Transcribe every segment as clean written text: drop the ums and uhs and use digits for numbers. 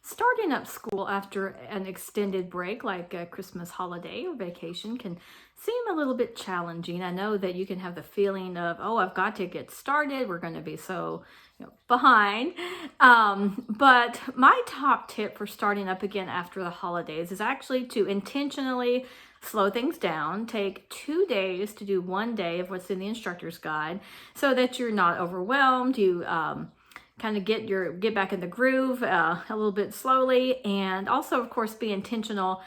Starting up school after an extended break like a Christmas holiday or vacation can seem a little bit challenging. I know that you can have the feeling of, oh, I've got to get started. We're going to be so behind. But my top tip for starting up again after the holidays is actually to intentionally slow things down. Take 2 days to do 1 day of what's in the instructor's guide so that you're not overwhelmed. You kind of get back in the groove a little bit slowly, and also of course be intentional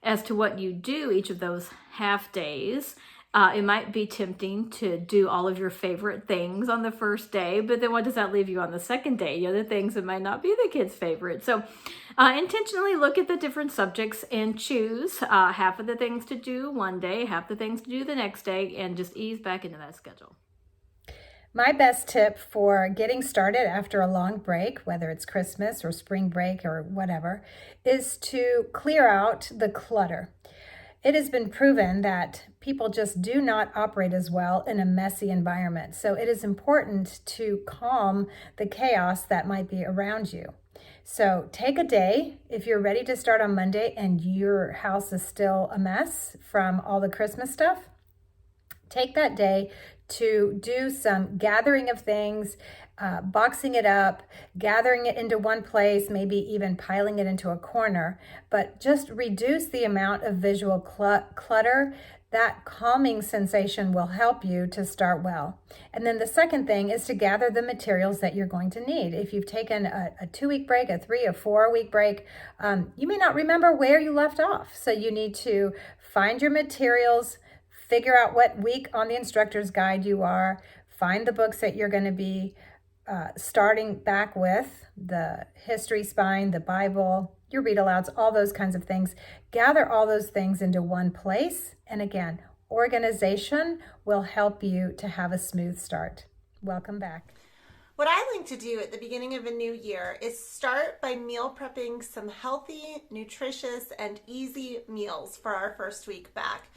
as to what you do each of those half days. It might be tempting to do all of your favorite things on the first day, but then what does that leave you on the second day? The things that might not be the kids' favorite. So intentionally look at the different subjects and choose half of the things to do one day, half the things to do the next day, and just ease back into that schedule. My best tip for getting started after a long break, whether it's Christmas or spring break or whatever, is to clear out the clutter. It has been proven that people just do not operate as well in a messy environment. So it is important to calm the chaos that might be around you. So take a day if you're ready to start on Monday and your house is still a mess from all the Christmas stuff. Take that day to do some gathering of things, boxing it up, gathering it into one place, maybe even piling it into a corner, but just reduce the amount of visual clutter. That calming sensation will help you to start well. And then the second thing is to gather the materials that you're going to need. If you've taken a 2-week break, a 3 or 4-week break, you may not remember where you left off. So you need to find your materials, figure out what week on the instructor's guide you are, find the books that you're going to be starting back with, the history spine, the Bible, your read alouds, all those kinds of things. Gather all those things into one place. And again, organization will help you to have a smooth start. Welcome back. What I like to do at the beginning of a new year is start by meal prepping some healthy, nutritious, and easy meals for our first week back.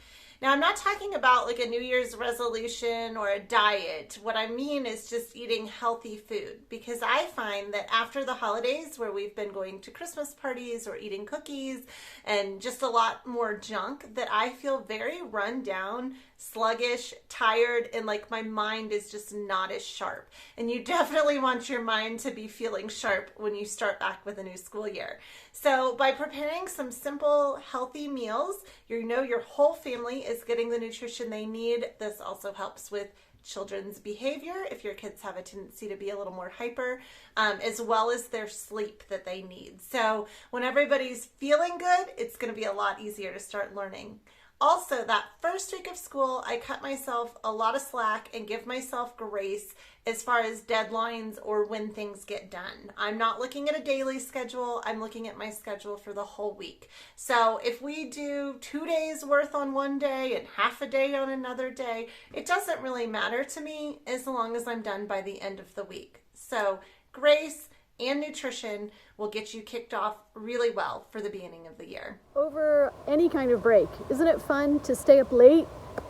Now, I'm not talking about like a New Year's resolution or a diet. What I mean is just eating healthy food, because I find that after the holidays where we've been going to Christmas parties or eating cookies and just a lot more junk, that I feel very run down, sluggish, tired, and like my mind is just not as sharp. And you definitely want your mind to be feeling sharp when you start back with a new school year. So by preparing some simple, healthy meals, your whole family is getting the nutrition they need. This also helps with children's behavior, if your kids have a tendency to be a little more hyper, as well as their sleep that they need. So when everybody's feeling good, it's going to be a lot easier to start learning. Also, that first week of school, I cut myself a lot of slack and give myself grace as far as deadlines or when things get done. I'm not looking at a daily schedule. I'm looking at my schedule for the whole week. So if we do 2 days worth on one day and half a day on another day, it doesn't really matter to me as long as I'm done by the end of the week. So grace and nutrition will get you kicked off really well for the beginning of the year. Over any kind of break, isn't it fun to stay up late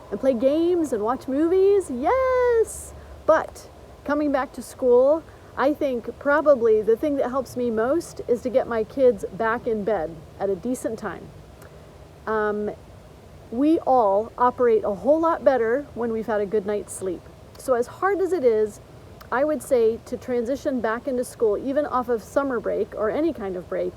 and play games and watch movies? Yes! But coming back to school, I think probably the thing that helps me most is to get my kids back in bed at a decent time. We all operate a whole lot better when we've had a good night's sleep. So as hard as it is, I would say to transition back into school, even off of summer break or any kind of break,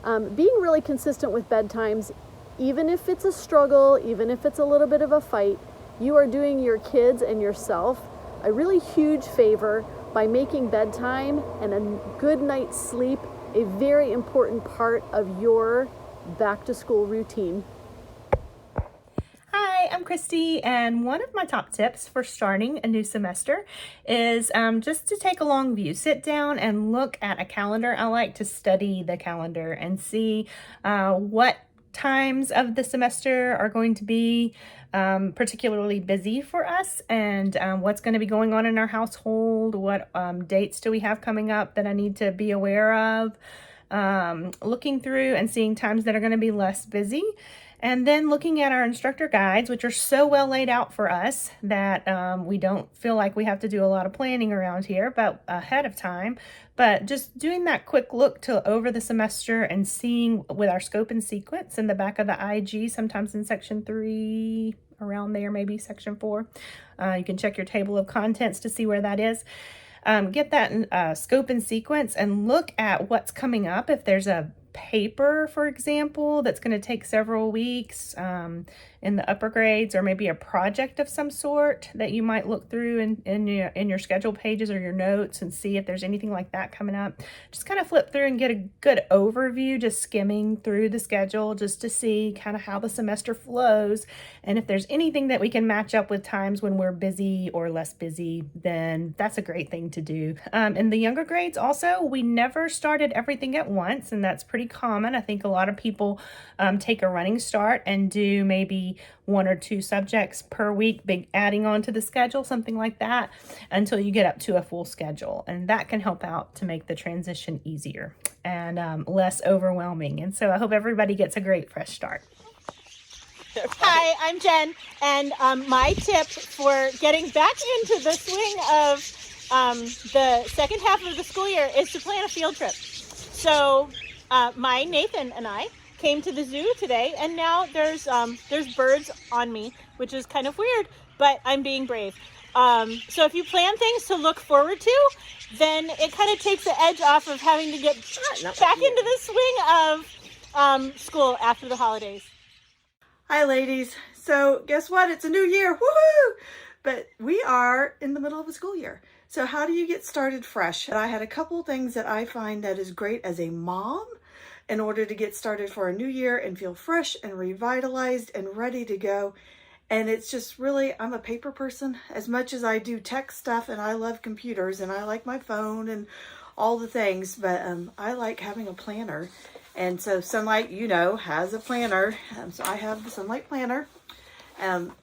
being really consistent with bedtimes, even if it's a struggle, even if it's a little bit of a fight, you are doing your kids and yourself a really huge favor by making bedtime and a good night's sleep a very important part of your back to school routine. Hi, I'm Christy, and one of my top tips for starting a new semester is just to take a long view. Sit down and look at a calendar. I like to study the calendar and see what times of the semester are going to be particularly busy for us, and what's going to be going on in our household, what dates do we have coming up that I need to be aware of, looking through and seeing times that are going to be less busy. And then looking at our instructor guides, which are so well laid out for us that we don't feel like we have to do a lot of planning around here, but ahead of time. But just doing that quick look to over the semester and seeing with our scope and sequence in the back of the IG, sometimes in section 3, around there, maybe section 4. You can check your table of contents to see where that is. Get that scope and sequence and look at what's coming up. If there's a paper, for example, that's going to take several weeks in the upper grades, or maybe a project of some sort that you might look through in your schedule pages or your notes and see if there's anything like that coming up. Just kind of flip through and get a good overview, just skimming through the schedule just to see kind of how the semester flows, and if there's anything that we can match up with times when we're busy or less busy, then that's a great thing to do. In the younger grades also, we never started everything at once, and that's pretty common. I think a lot of people take a running start and do maybe 1 or 2 subjects per week, adding on to the schedule, something like that, until you get up to a full schedule. And that can help out to make the transition easier and less overwhelming. And so I hope everybody gets a great fresh start. Hi, I'm Jen, and my tip for getting back into the swing of the second half of the school year is to plan a field trip. So my Nathan and I came to the zoo today, and now there's birds on me, which is kind of weird, but I'm being brave. So if you plan things to look forward to, then it kind of takes the edge off of having to get back into the swing of school after the holidays. Hi ladies. So guess what? It's a new year. Woohoo! But we are in the middle of a school year. So how do you get started fresh? I had a couple things that I find that is great as a mom in order to get started for a new year and feel fresh and revitalized and ready to go. And it's just really, I'm a paper person as much as I do tech stuff, and I love computers and I like my phone and all the things, but I like having a planner. And so Sonlight, you know, has a planner. So I have the Sonlight planner.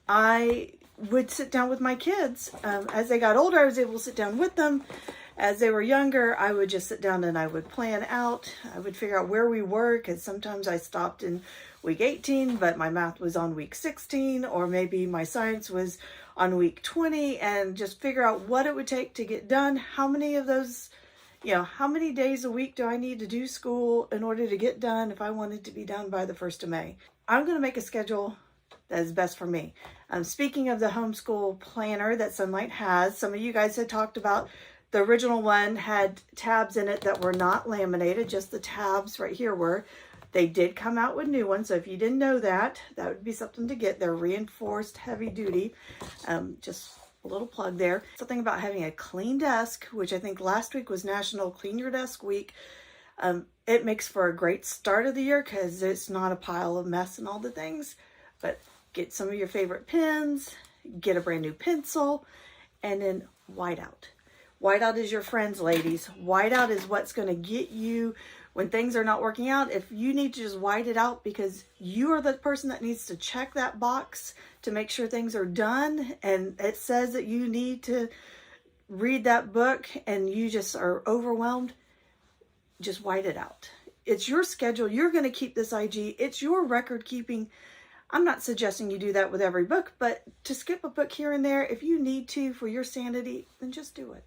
I would sit down with my kids. As they got older, I was able to sit down with them. As they were younger, I would just sit down and I would plan out. I would figure out where we were, because sometimes I stopped in week 18, but my math was on week 16, or maybe my science was on week 20, and just figure out what it would take to get done. How many of those, how many days a week do I need to do school in order to get done if I wanted to be done by the 1st of May? I'm going to make a schedule that is best for me. Speaking of the homeschool planner that Sonlight has, some of you guys had talked about the original one had tabs in it that were not laminated, just the tabs right here were. They did come out with new ones, so if you didn't know that, that would be something to get. They're reinforced, heavy duty. Just a little plug there. Something about having a clean desk, which I think last week was National Clean Your Desk Week. It makes for a great start of the year because it's not a pile of mess and all the things. But get some of your favorite pens, get a brand new pencil, and then whiteout. Whiteout is your friends, ladies. Whiteout is what's going to get you when things are not working out. If you need to just white it out because you are the person that needs to check that box to make sure things are done, and it says that you need to read that book and you just are overwhelmed, just white it out. It's your schedule. You're going to keep this IG. It's your record keeping. I'm not suggesting you do that with every book, but to skip a book here and there, if you need to for your sanity, then just do it.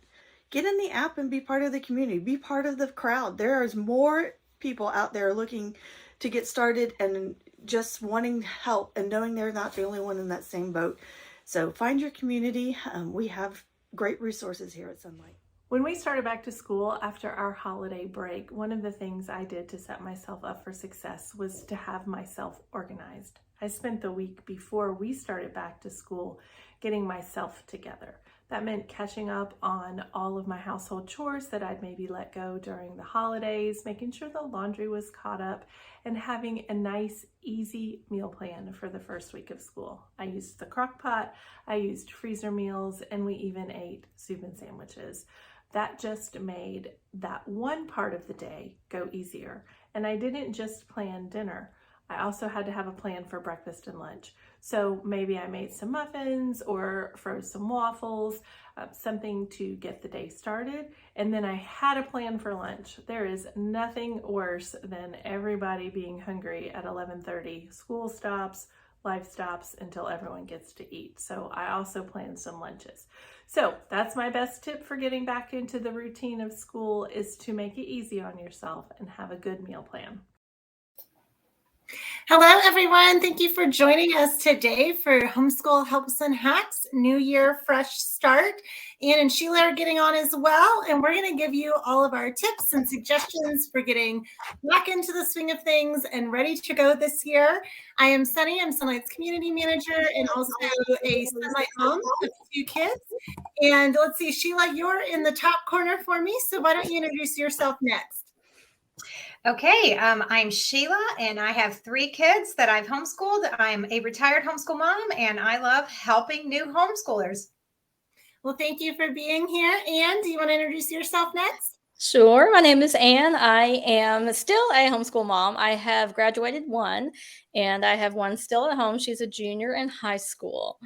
Get in the app and be part of the community. Be part of the crowd. There is more people out there looking to get started and just wanting help and knowing they're not the only one in that same boat. So find your community. We have great resources here at Sonlight. When we started back to school after our holiday break, one of the things I did to set myself up for success was to have myself organized. I spent the week before we started back to school getting myself together. That meant catching up on all of my household chores that I'd maybe let go during the holidays, making sure the laundry was caught up, and having a nice, easy meal plan for the first week of school. I used the crock pot, I used freezer meals, and we even ate soup and sandwiches. That just made that one part of the day go easier. And I didn't just plan dinner. I also had to have a plan for breakfast and lunch. So maybe I made some muffins or froze some waffles, something to get the day started. And then I had a plan for lunch. There is nothing worse than everybody being hungry at 11:30. School stops, life stops until everyone gets to eat. So I also planned some lunches. So that's my best tip for getting back into the routine of school, is to make it easy on yourself and have a good meal plan. Hello, everyone. Thank you for joining us today for Homeschool Helps and Hacks, New Year Fresh Start. Ann and Sheila are getting on as well, and we're going to give you all of our tips and suggestions for getting back into the swing of things and ready to go this year. I am Sunny. I'm Sonlight's community manager and also a Sonlight mom of 2 kids. And let's see, Sheila, you're in the top corner for me, so why don't you introduce yourself next? Okay, I'm Sheila, and I have 3 kids that I've homeschooled. I'm a retired homeschool mom, and I love helping new homeschoolers. Well, thank you for being here. Ann, do you want to introduce yourself next? Sure. My name is Ann. I am still a homeschool mom. I have graduated one, and I have one still at home. She's a junior in high school.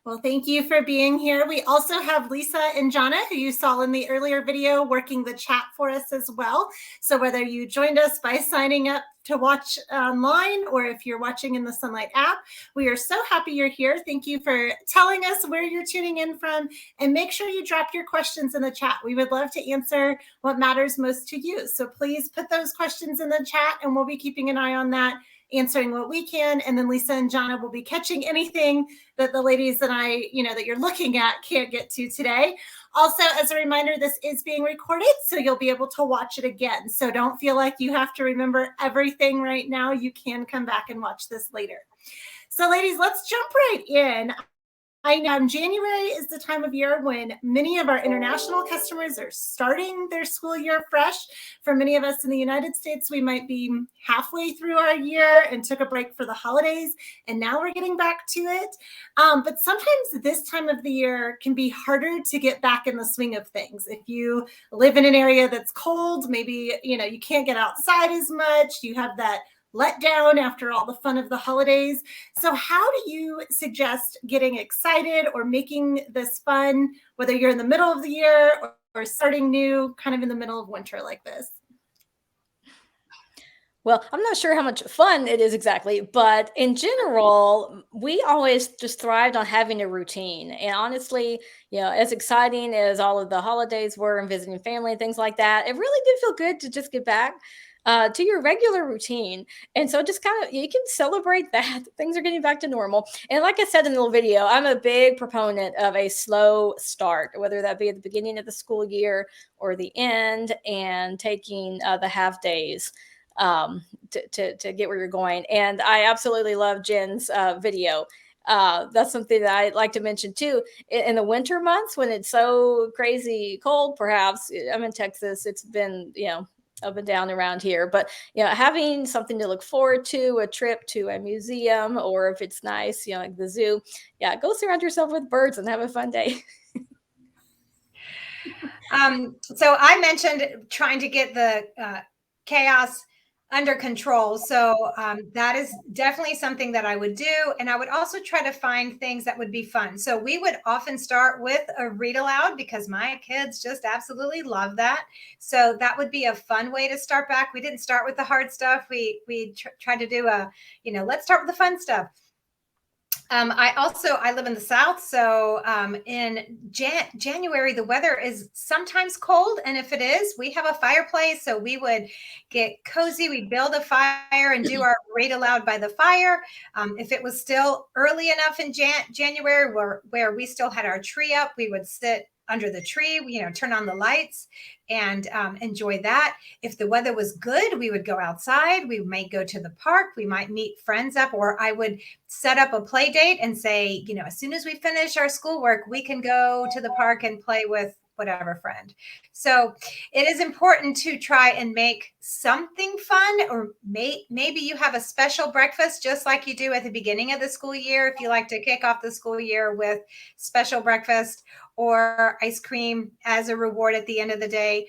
Well, thank you for being here. We also have Lisa and Jana, who you saw in the earlier video, working the chat for us as well. So whether you joined us by signing up to watch online or if you're watching in the Sonlight app, we are so happy you're here. Thank you for telling us where you're tuning in from, and make sure you drop your questions in the chat. We would love to answer what matters most to you. So please put those questions in the chat, and we'll be keeping an eye on that, answering what we can. And then Lisa and Jana will be catching anything that the ladies and I, that you're looking at can't get to today. Also, as a reminder, this is being recorded, so you'll be able to watch it again. So don't feel like you have to remember everything right now. You can come back and watch this later. So ladies, let's jump right in. I know January is the time of year when many of our international customers are starting their school year fresh. For many of us in the United States, we might be halfway through our year and took a break for the holidays, and now we're getting back to it. But sometimes this time of the year can be harder to get back in the swing of things. If you live in an area that's cold, maybe you can't get outside as much. You have that let down after all the fun of the holidays. So how do you suggest getting excited or making this fun, whether you're in the middle of the year or starting new, kind of in the middle of winter like this? Well, I'm not sure how much fun it is exactly, but in general, we always just thrived on having a routine. And honestly, as exciting as all of the holidays were and visiting family and things like that, it really did feel good to just get back to your regular routine. And so just kind of, you can celebrate that things are getting back to normal. And like I said in the little video, I'm a big proponent of a slow start, whether that be at the beginning of the school year or the end, and taking the half days to get where you're going. And I absolutely love Jen's video. That's something that I like to mention too. In the winter months when it's so crazy cold, perhaps I'm in Texas, it's been, up and down around here, but having something to look forward to, a trip to a museum, or if it's nice, like the zoo, go surround yourself with birds and have a fun day. So I mentioned trying to get the chaos under control. So that is definitely something that I would do. And I would also try to find things that would be fun. So we would often start with a read aloud because my kids just absolutely love that. So that would be a fun way to start back. We didn't start with the hard stuff. We tried to do let's start with the fun stuff. I live in the South, so in January, the weather is sometimes cold. And if it is, we have a fireplace. So we would get cozy. We'd build a fire and do our read aloud by the fire. If it was still early enough in January where we still had our tree up, we would sit under the tree, turn on the lights and enjoy that. If the weather was good, we would go outside. We might go to the park. We might meet friends up, or I would set up a play date and say, as soon as we finish our schoolwork, we can go to the park and play with whatever friend. So it is important to try and make something fun, or maybe you have a special breakfast just like you do at the beginning of the school year. If you like to kick off the school year with special breakfast or ice cream as a reward at the end of the day,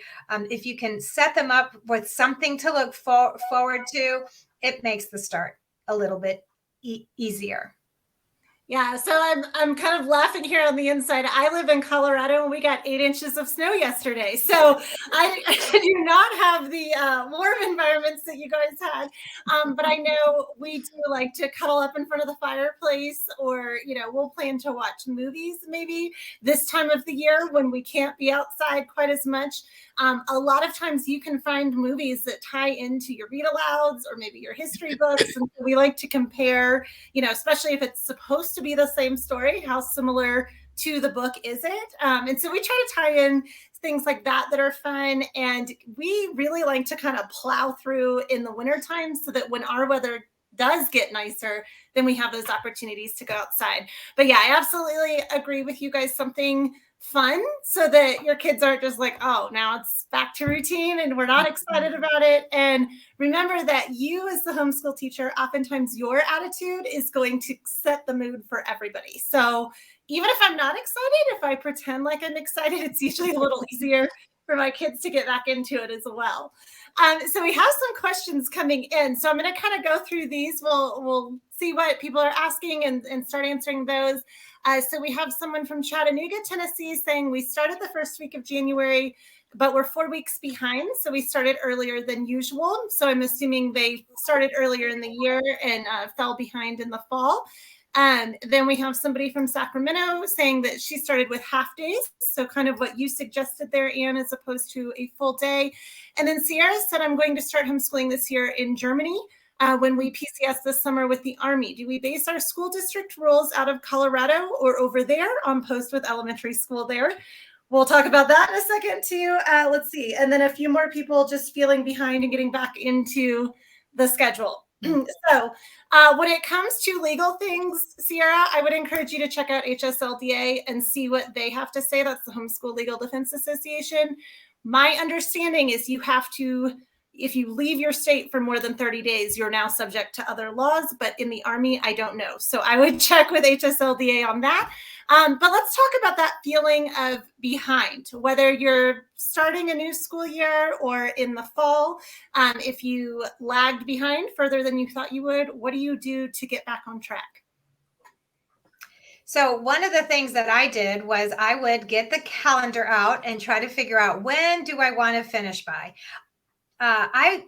if you can set them up with something to look forward to, it makes the start a little bit easier. Yeah, so I'm kind of laughing here on the inside. I live in Colorado and we got 8 inches of snow yesterday. So I do not have the warm environments that you guys had. But I know we do like to cuddle up in front of the fireplace, or, we'll plan to watch movies maybe this time of the year when we can't be outside quite as much. A lot of times you can find movies that tie into your read alouds or maybe your history books. And we like to compare, especially if it's supposed to be the same story, how similar to the book is it? And so we try to tie in things like that are fun. And we really like to kind of plow through in the wintertime so that when our weather does get nicer, then we have those opportunities to go outside. But yeah, I absolutely agree with you guys. Something fun so that your kids aren't just like, oh, now it's back to routine and we're not excited about it. And remember that you, as the homeschool teacher, oftentimes your attitude is going to set the mood for everybody. So even if I'm not excited, if I pretend like I'm excited, it's usually a little easier for my kids to get back into it as well. So we have some questions coming in. So I'm going to kind of go through these. We'll see what people are asking and start answering those. So we have someone from Chattanooga, Tennessee saying we started the first week of January, but we're 4 weeks behind. So we started earlier than usual. So I'm assuming they started earlier in the year and fell behind in the fall. Then we have somebody from Sacramento saying that she started with half days. So kind of what you suggested there, Anne, as opposed to a full day. And then Sierra said, I'm going to start homeschooling this year in Germany. When we PCS this summer with the Army. Do we base our school district rules out of Colorado or over there on post with elementary school there? We'll talk about that in a second too. Let's see. And then a few more people just feeling behind and getting back into the schedule. So when it comes to legal things, Sierra, I would encourage you to check out HSLDA and see what they have to say. That's the Homeschool Legal Defense Association. My understanding is you have to, if you leave your state for more than 30 days, you're now subject to other laws. But in the Army, I don't know. So I would check with HSLDA on that. But let's talk about that feeling of behind, whether you're starting a new school year or in the fall. If you lagged behind further than you thought you would, what do you do to get back on track? So one of the things that I did was I would get the calendar out and try to figure out, when do I want to finish by? I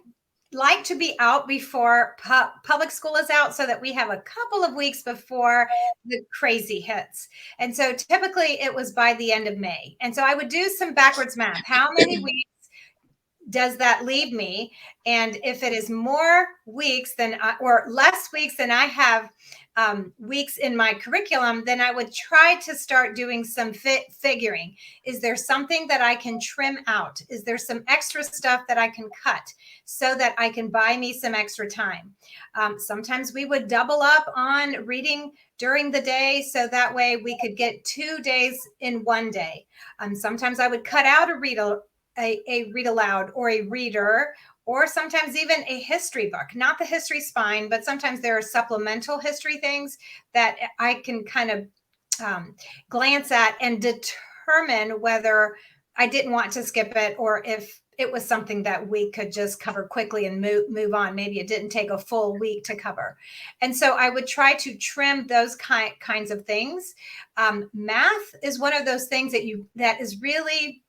like to be out before public school is out so that we have a couple of weeks before the crazy hits. And so typically it was by the end of May. And so I would do some backwards math. How many weeks does that leave me? And if it is more weeks than or less weeks than I have weeks in my curriculum, then I would try to start doing some figuring. Is there something that I can trim out? Is there some extra stuff that I can cut so that I can buy me some extra time? Sometimes we would double up on reading during the day, so that way we could get 2 days in one day. Sometimes I would cut out a read aloud or a reader, or sometimes even a history book, not the history spine, but sometimes there are supplemental history things that I can kind of glance at and determine whether I didn't want to skip it or if it was something that we could just cover quickly and move on. Maybe it didn't take a full week to cover. And so I would try to trim those kinds of things. Math is one of those things that is really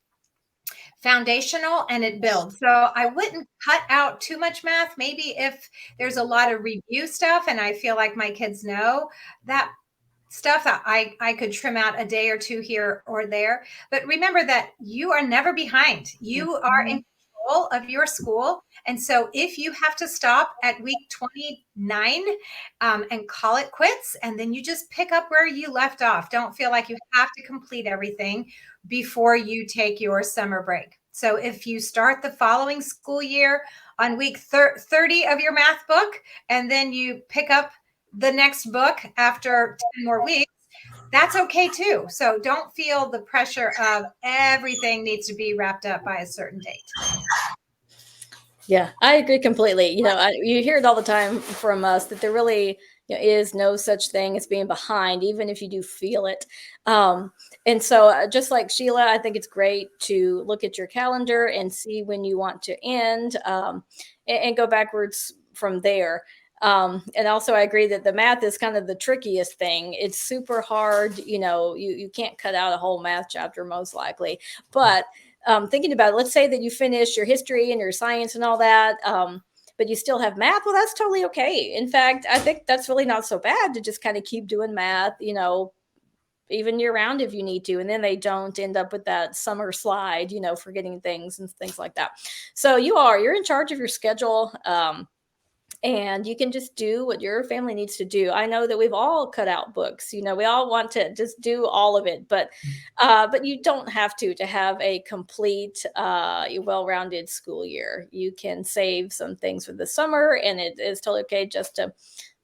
foundational and it builds. So I wouldn't cut out too much math. Maybe if there's a lot of review stuff and I feel like my kids know that stuff, that I could trim out a day or two here or there. But remember that you are never behind. You are in control of your school. And so if you have to stop at week 29 and call it quits, and then you just pick up where you left off. Don't feel like you have to complete everything before you take your summer break. So if you start the following school year on week 30 of your math book, and then you pick up the next book after 10 more weeks, that's okay too. So don't feel the pressure of everything needs to be wrapped up by a certain date. Yeah, I agree completely. You hear it all the time from us that there really is no such thing as being behind, even if you do feel it. And so just like Sheila, I think it's great to look at your calendar and see when you want to end and go backwards from there. And also I agree that the math is kind of the trickiest thing. It's super hard. You can't cut out a whole math chapter most likely, but thinking about it, let's say that you finish your history and your science and all that, but you still have math. Well, that's totally okay. In fact, I think that's really not so bad to just kind of keep doing math, even year round if you need to. And then they don't end up with that summer slide, forgetting things and things like that. So you're in charge of your schedule. And you can just do what your family needs to do. I know that we've all cut out books. We all want to just do all of it, but you don't have to have a complete, well-rounded school year. You can save some things for the summer, and it is totally okay just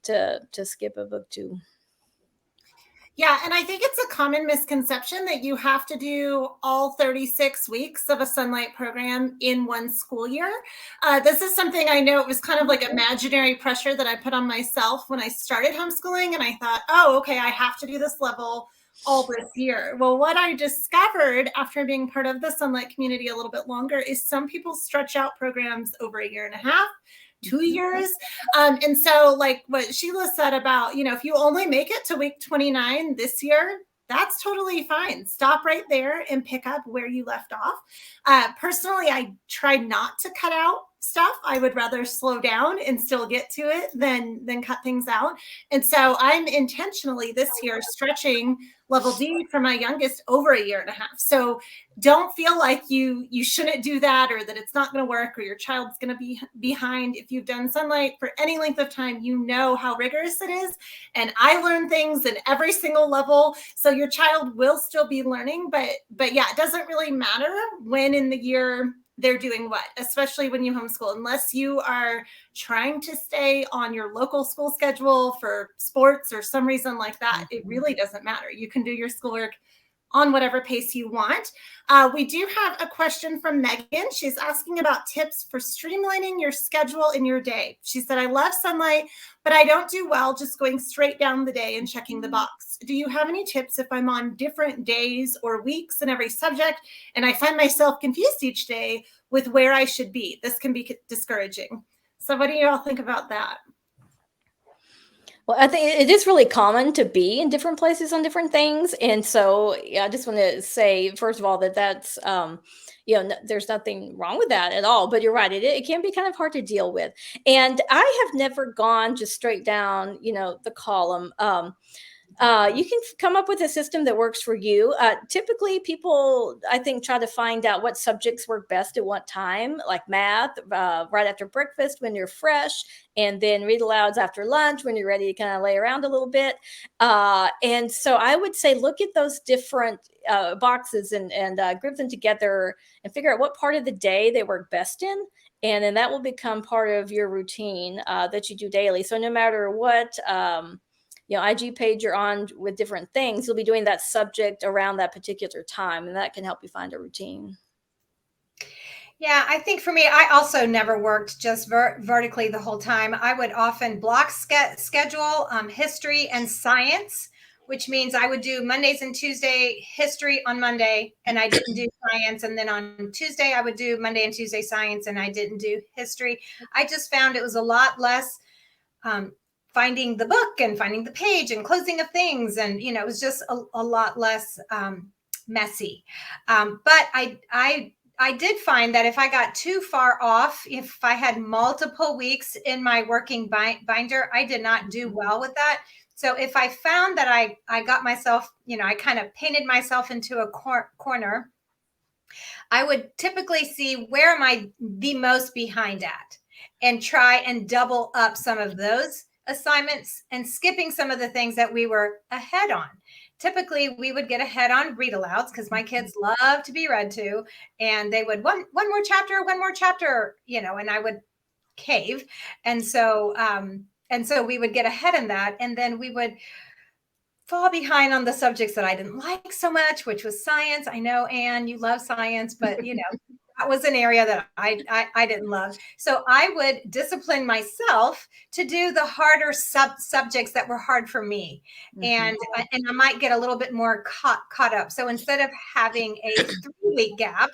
to skip a book too. Yeah, and I think it's a common misconception that you have to do all 36 weeks of a Sonlight program in one school year. This is something I know it was kind of like imaginary pressure that I put on myself when I started homeschooling, and I thought, oh, okay, I have to do this level all this year. Well, what I discovered after being part of the Sonlight community a little bit longer is some people stretch out programs over a year and a half, 2 years. And so like what Sheila said about, if you only make it to week 29 this year, that's totally fine. Stop right there and pick up where you left off. Personally, I try not to cut out stuff. I would rather slow down and still get to it than cut things out. And so I'm intentionally this year stretching level D for my youngest over a year and a half. So don't feel like you shouldn't do that, or that it's not going to work, or your child's going to be behind. If you've done Sonlight for any length of time, you know how rigorous it is. And I learn things in every single level. So your child will still be learning, but yeah, it doesn't really matter when in the year they're doing what, especially when you homeschool, unless you are trying to stay on your local school schedule for sports or some reason like that. It really doesn't matter. You can do your schoolwork on whatever pace you want. We do have a question from Megan. She's asking about tips for streamlining your schedule in your day. She said, I love Sonlight, but I don't do well just going straight down the day and checking the box. Do you have any tips if I'm on different days or weeks in every subject and I find myself confused each day with where I should be? This can be discouraging. So what do you all think about that? Well, I think it is really common to be in different places on different things. And so, yeah, I just want to say, first of all, that's, there's nothing wrong with that at all. But you're right, it can be kind of hard to deal with. And I have never gone just straight down, the column. You can come up with a system that works for you. Typically, people, I think, try to find out what subjects work best at what time, like math, right after breakfast when you're fresh, and then read alouds after lunch when you're ready to kind of lay around a little bit. And so I would say look at those different boxes and group them together and figure out what part of the day they work best in. And then that will become part of your routine that you do daily. So no matter what IG page you're on with different things, you'll be doing that subject around that particular time, and that can help you find a routine. Yeah, I think for me, I also never worked just vertically the whole time. I would often block schedule history and science, which means I would do Mondays and Tuesday history on Monday, and I didn't do science. And then on Tuesday, I would do Monday and Tuesday science, and I didn't do history. I just found it was a lot less finding the book and finding the page and closing of things. And, it was just a lot less messy. But I did find that if I got too far off, if I had multiple weeks in my working binder, I did not do well with that. So if I found that I got myself, I kind of painted myself into a corner, I would typically see where am I the most behind at and try and double up some of those assignments and skipping some of the things that we were ahead on. Typically, we would get ahead on read alouds because my kids love to be read to, and they would one more chapter, and I would cave, and so we would get ahead in that, and then we would fall behind on the subjects that I didn't like so much, which was science. I know, Anne, you love science, but was an area that I didn't love. So I would discipline myself to do the harder subjects that were hard for me. And I might get a little bit more caught up. So instead of having a 3-week gap,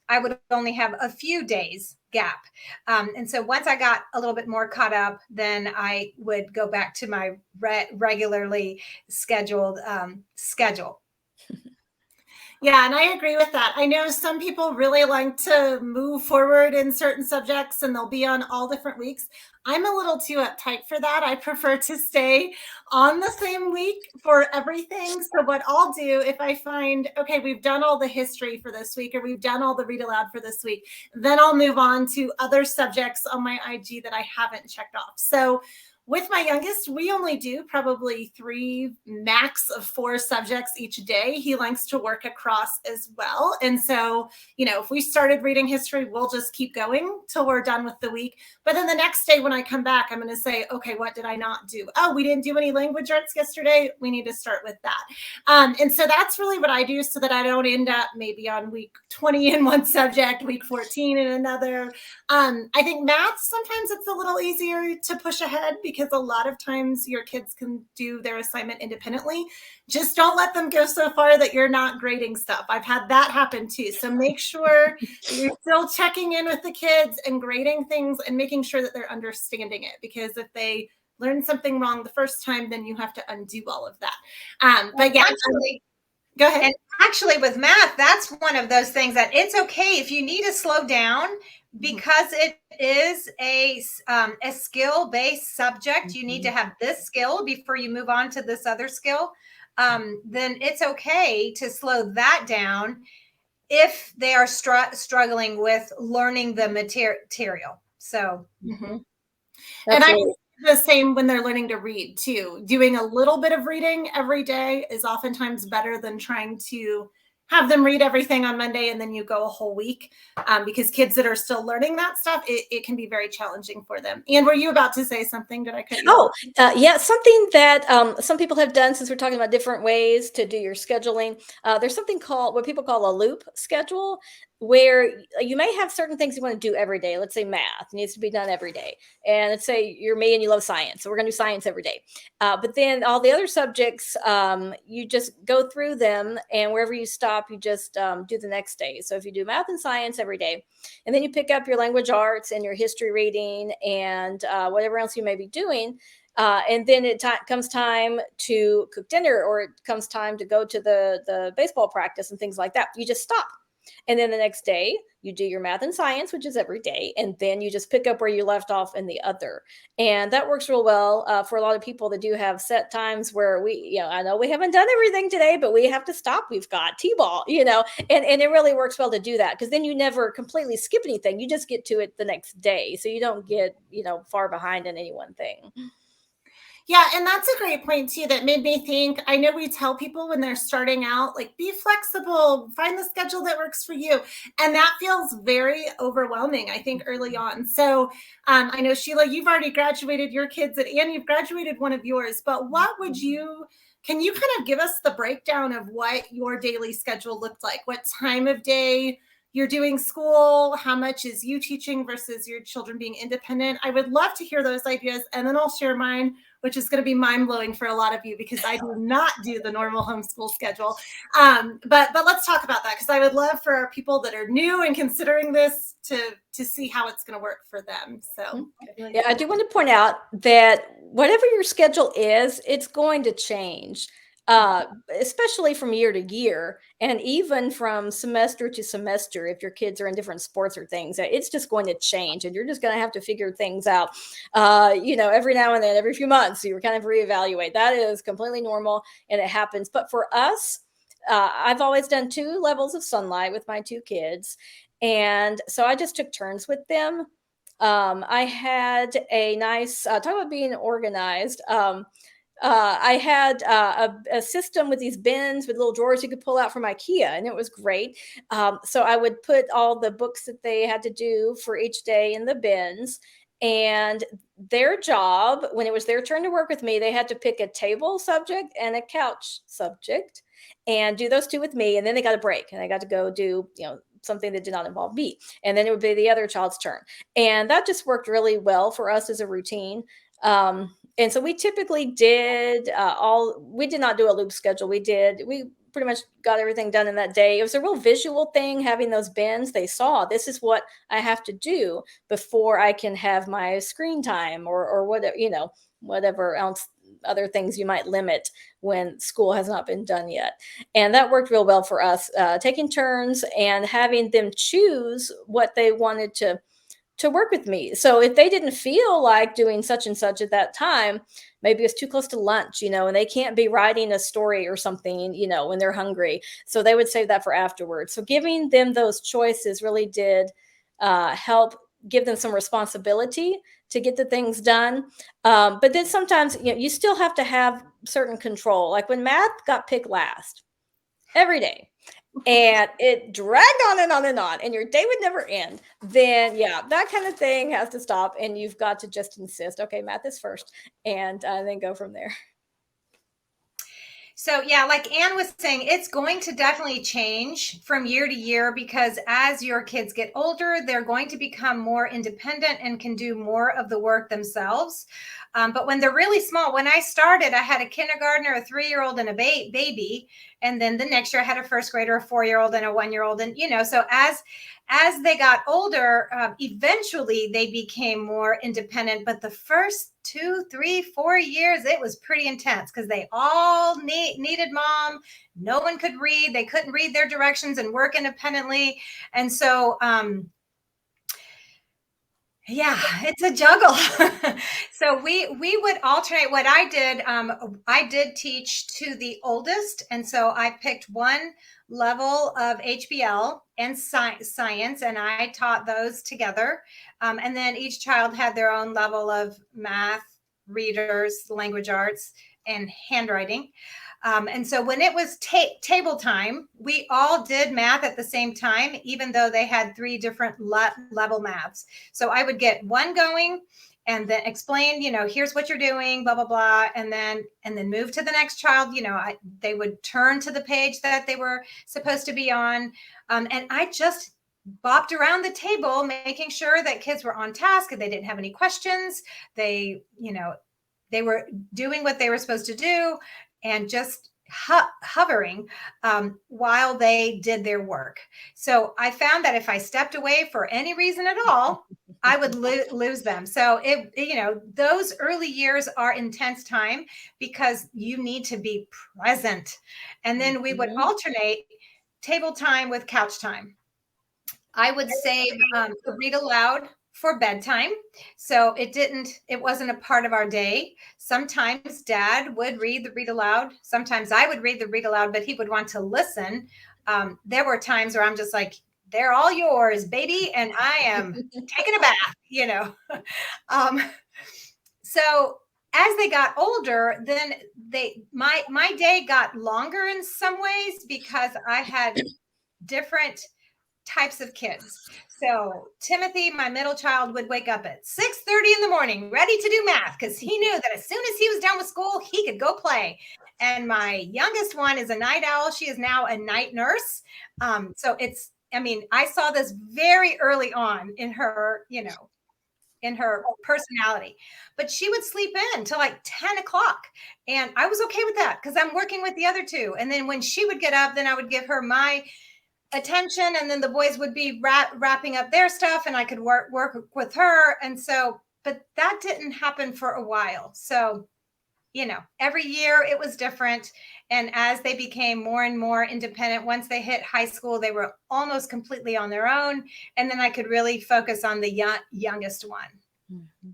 I would only have a few days gap. And so once I got a little bit more caught up, then I would go back to my regularly scheduled schedule. Yeah, and I agree with that. I know some people really like to move forward in certain subjects and they'll be on all different weeks. I'm a little too uptight for that. I prefer to stay on the same week for everything. So what I'll do if I find, okay, we've done all the history for this week or we've done all the read aloud for this week, then I'll move on to other subjects on my IG that I haven't checked off. So with my youngest, we only do probably 3, max of 4 subjects each day. He likes to work across as well. And so, if we started reading history, we'll just keep going till we're done with the week. But then the next day when I come back, I'm going to say, okay, what did I not do? Oh, we didn't do any language arts yesterday. We need to start with that. And so that's really what I do so that I don't end up maybe on week 20 in one subject, week 14 in another. I think math, sometimes it's a little easier to push ahead because a lot of times your kids can do their assignment independently. Just don't let them go so far that you're not grading stuff. I've had that happen too. So make sure you're still checking in with the kids and grading things and making sure that they're understanding it. Because if they learn something wrong the first time, then you have to undo all of that. But yeah, go ahead. And actually with math, that's one of those things that it's okay if you need to slow down because it is a skill-based subject. You need to have this skill before you move on to this other skill. Then it's okay to slow that down if they are struggling with learning the material. So, and I think the same when they're learning to read too. Doing a little bit of reading every day is oftentimes better than trying to have them read everything on Monday and then you go a whole week because kids that are still learning that stuff, it can be very challenging for them. And were you about to say something? Did I cut you off? Yeah, something that some people have done, since we're talking about different ways to do your scheduling. There's something called what people call a loop schedule, where you may have certain things you want to do every day. Let's say math needs to be done every day. And let's say you're me and you love science. So we're going to do science every day. But then all the other subjects, you just go through them, and wherever you stop, you just do the next day. So if you do math and science every day, and then you pick up your language arts and your history reading and whatever else you may be doing, and then it comes time to cook dinner, or it comes time to go to the baseball practice and things like that. You just stop. And then the next day you do your math and science, which is every day. And then you just pick up where you left off in the other. And that works real well for a lot of people that do have set times where I know we haven't done everything today, but we have to stop. We've got T-ball, and it really works well to do that, because then you never completely skip anything. You just get to it the next day. So you don't get, far behind in any one thing. Yeah, and that's a great point too that made me think. I know we tell people when they're starting out, like, be flexible, find the schedule that works for you. And that feels very overwhelming, I think, early on. So I know, Sheila, you've already graduated your kids, and you've graduated one of yours, but can you kind of give us the breakdown of what your daily schedule looked like? What time of day you're doing school? How much is you teaching versus your children being independent? I would love to hear those ideas, and then I'll share mine, which is going to be mind-blowing for a lot of you because I do not do the normal homeschool schedule. But let's talk about that, because I would love for people that are new and considering this to see how it's going to work for them. So yeah, I do want to point out that whatever your schedule is, it's going to change. Especially from year to year, and even from semester to semester, if your kids are in different sports or things, it's just going to change, and you're just going to have to figure things out, every now and then, every few months, you kind of reevaluate. That is completely normal, and it happens. But for us, I've always done 2 levels of Sonlight with my 2 kids, and so I just took turns with them. I had a nice, talk about being organized. I had a system with these bins with little drawers you could pull out from IKEA, and it was great. So I would put all the books that they had to do for each day in the bins, and their job, when it was their turn to work with me, they had to pick a table subject and a couch subject and do those 2 with me. And then they got a break, and I got to go do, something that did not involve me. And then it would be the other child's turn. And that just worked really well for us as a routine. And so we typically did we did not do a loop schedule. We pretty much got everything done in that day. It was a real visual thing, having those bins. They saw, this is what I have to do before I can have my screen time or whatever, whatever else, other things you might limit when school has not been done yet. And that worked real well for us, taking turns and having them choose what they wanted to work with me. So if they didn't feel like doing such and such at that time, maybe it's too close to lunch, and they can't be writing a story or something, when they're hungry. So they would save that for afterwards. So giving them those choices really did help give them some responsibility to get the things done. But then sometimes, you still have to have certain control. Like when math got picked last every day, and it dragged on and on and on, and your day would never end, then yeah, that kind of thing has to stop, and you've got to just insist, okay, math is first, and then go from there. So yeah, like Anne was saying, it's going to definitely change from year to year, because as your kids get older, they're going to become more independent and can do more of the work themselves. But when they're really small, when I started, I had a kindergartner, a 3-year-old, and a baby. And then the next year I had a first grader, a 4-year-old, and a 1-year-old. And, so as they got older, eventually they became more independent. But the first 2, 3, 4 years, it was pretty intense because they all needed mom. No one could read. They couldn't read their directions and work independently. And so, yeah, it's a juggle. So we would alternate. What I did teach to the oldest. And so I picked one level of HBL and science, and I taught those together. And then each child had their own level of math, readers, language arts, and handwriting. And so when it was table time, we all did math at the same time, even though they had 3 different level maths. So I would get one going and then explain, here's what you're doing, blah, blah, blah. And then move to the next child. They would turn to the page that they were supposed to be on. And I just bopped around the table, making sure that kids were on task and they didn't have any questions. They were doing what they were supposed to do, and just hovering while they did their work. So I found that if I stepped away for any reason at all, I would lose them. So those early years are intense time because you need to be present. And then we would alternate table time with couch time. I would save read aloud for bedtime. So it wasn't a part of our day. Sometimes Dad would read the read aloud. Sometimes I would read the read aloud, but he would want to listen. There were times where I'm just like, they're all yours, baby. And I am taking a bath, So as they got older, then my day got longer in some ways because I had different types of kids. So Timothy, my middle child, would wake up at 6:30 in the morning, ready to do math, because he knew that as soon as he was done with school, he could go play. And my youngest one is a night owl. She is now a night nurse. So I saw this very early on in her, in her personality, but she would sleep in till like 10 o'clock. And I was okay with that because I'm working with the other 2. And then when she would get up, then I would give her my attention, and then the boys would be wrapping up their stuff, and I could work with her. And so, but that didn't happen for a while. So, every year it was different. And as they became more and more independent, once they hit high school, they were almost completely on their own. And then I could really focus on the youngest one. Mm-hmm.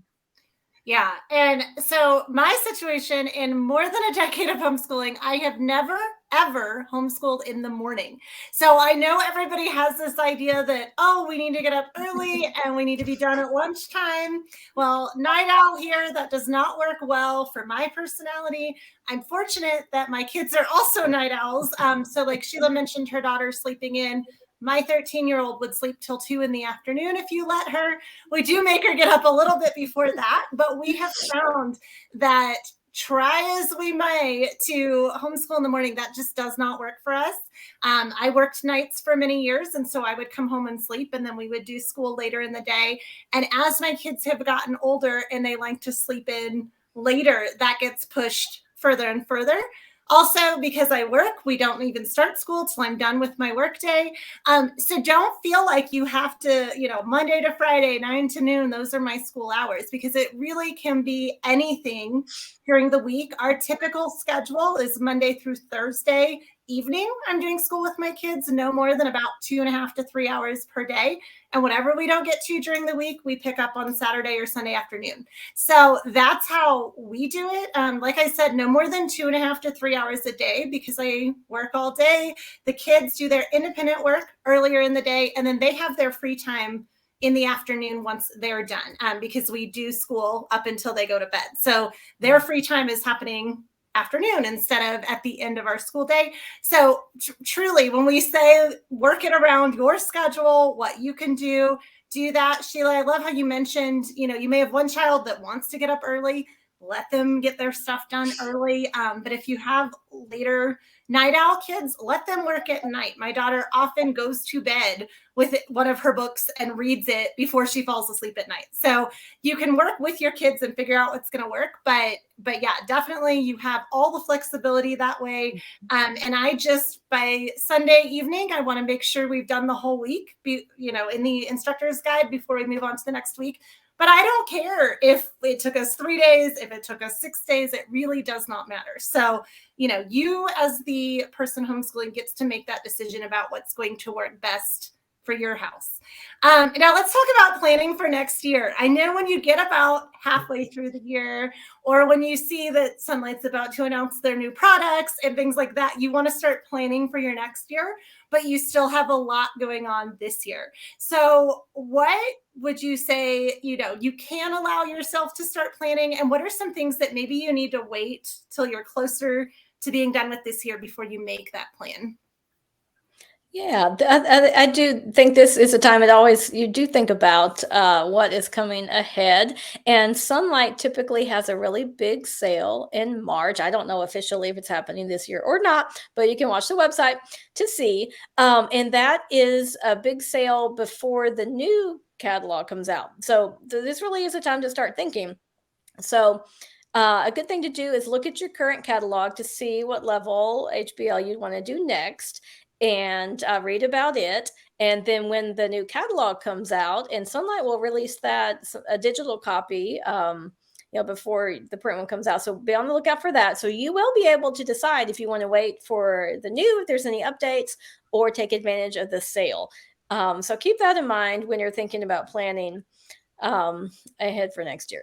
Yeah. And so my situation, in more than a decade of homeschooling, I have never, ever homeschooled in the morning. So I know everybody has this idea that, we need to get up early and we need to be done at lunchtime. Well, night owl here, that does not work well for my personality. I'm fortunate that my kids are also night owls. So like Sheila mentioned, her daughter sleeping in. My 13-year-old would sleep till 2 in the afternoon if you let her. We do make her get up a little bit before that, but we have found that try as we may to homeschool in the morning, that just does not work for us. I worked nights for many years, and so I would come home and sleep, and then we would do school later in the day. And as my kids have gotten older and they like to sleep in later, that gets pushed further and further. Also, because I work, we don't even start school till I'm done with my work day. So don't feel like you have to, Monday to Friday, 9 to noon, those are my school hours, because it really can be anything during the week. Our typical schedule is Monday through Thursday evening. I'm doing school with my kids, no more than about 2.5 to 3 hours per day. And whatever we don't get to during the week, we pick up on Saturday or Sunday afternoon. So that's how we do it. Like I said, no more than 2.5 to 3 hours a day, because I work all day. The kids do their independent work earlier in the day, and then they have their free time in the afternoon once they're done, because we do school up until they go to bed. So their free time is happening afternoon instead of at the end of our school day. So truly, when we say work it around your schedule, what you can do that. Sheila, I love how you mentioned, you may have one child that wants to get up early. Let them get their stuff done early. But if you have later night owl kids, let them work at night. My daughter often goes to bed with one of her books and reads it before she falls asleep at night. So you can work with your kids and figure out what's going to work. But yeah, definitely you have all the flexibility that way. And I just, by Sunday evening, I want to make sure we've done the whole week, in the instructor's guide before we move on to the next week. But I don't care if it took us 3 days, if it took us 6 days, it really does not matter. So, you as the person homeschooling gets to make that decision about what's going to work best for your house. Now let's talk about planning for next year. I know when you get about halfway through the year, or when you see that Sonlight's about to announce their new products and things like that, you want to start planning for your next year, but you still have a lot going on this year. So what would you say, you can allow yourself to start planning, and what are some things that maybe you need to wait till you're closer to being done with this year before you make that plan? Yeah, I do think this is a time you do think about what is coming ahead. And Sunlight typically has a really big sale in March. I don't know officially if it's happening this year or not, but you can watch the website to see. And that is a big sale before the new catalog comes out. So this really is a time to start thinking. So a good thing to do is look at your current catalog to see what level HBL you want to do next, and read about it. And then when the new catalog comes out, and Sunlight will release a digital copy, before the print one comes out. So be on the lookout for that. So you will be able to decide if you want to wait for the new, if there's any updates, or take advantage of the sale. So keep that in mind when you're thinking about planning ahead for next year.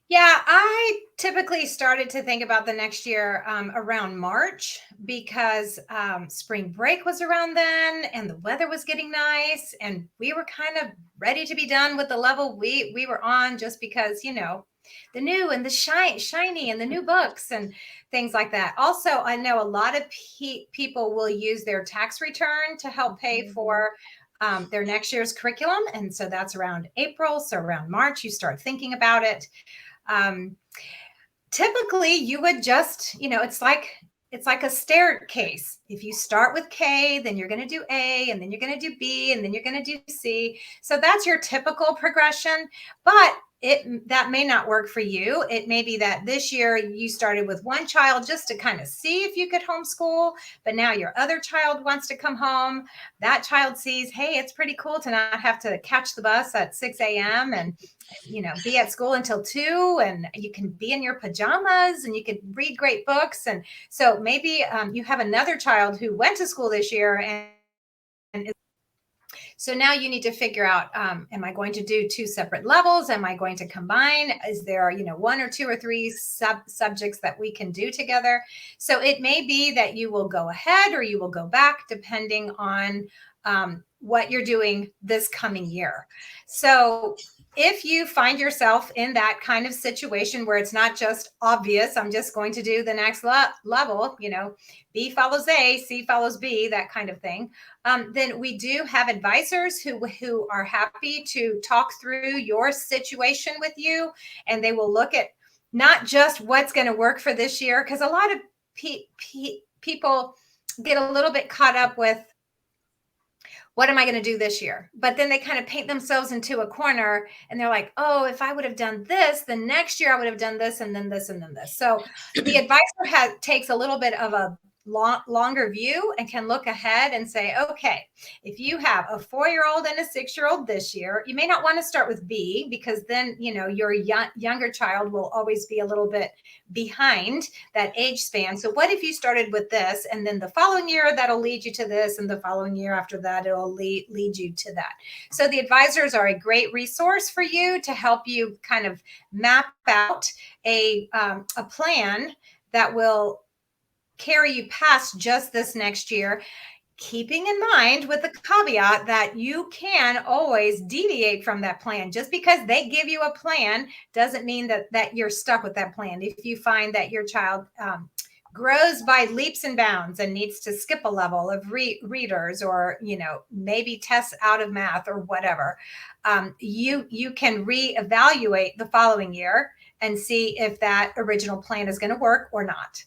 Yeah, I typically started to think about the next year around March, because spring break was around then and the weather was getting nice, and we were kind of ready to be done with the level we were on, just because, the new and the shiny and the new books and things like that. Also, I know a lot of people will use their tax return to help pay for their next year's curriculum. And so that's around April. So around March, you start thinking about it. Typically you would just, it's like a staircase. If you start with K, then you're going to do A, and then you're going to do B, and then you're going to do C. So that's your typical progression, but that may not work for you. It may be that this year you started with one child just to kind of see if you could homeschool, but now your other child wants to come home. That child sees, hey, it's pretty cool to not have to catch the bus at 6 a.m. and be at school until 2, and you can be in your pajamas and you can read great books. And so maybe you have another child who went to school this year, and so now you need to figure out, am I going to do 2 separate levels? Am I going to combine? Is there, 1 or 2 or 3 subjects that we can do together? So it may be that you will go ahead or you will go back, depending on what you're doing this coming year. So if you find yourself in that kind of situation where it's not just obvious, I'm just going to do the next level, B follows A, C follows B, that kind of thing, then we do have advisors who are happy to talk through your situation with you, and they will look at not just what's going to work for this year, because a lot of people get a little bit caught up with, what am I going to do this year? But then they kind of paint themselves into a corner and they're like, oh, if I would have done this, then next year I would have done this and then this and then this. So the advisor takes a little bit of a longer view and can look ahead and say, okay, if you have a 4-year-old and a 6-year-old this year, you may not want to start with B, because then, your younger child will always be a little bit behind that age span. So what if you started with this, and then the following year that'll lead you to this, and the following year after that it'll lead you to that. So the advisors are a great resource for you to help you kind of map out a plan that will carry you past just this next year, keeping in mind with the caveat that you can always deviate from that plan. Just because they give you a plan doesn't mean that you're stuck with that plan. If you find that your child grows by leaps and bounds and needs to skip a level of readers, or maybe tests out of math or whatever, you can reevaluate the following year and see if that original plan is going to work or not.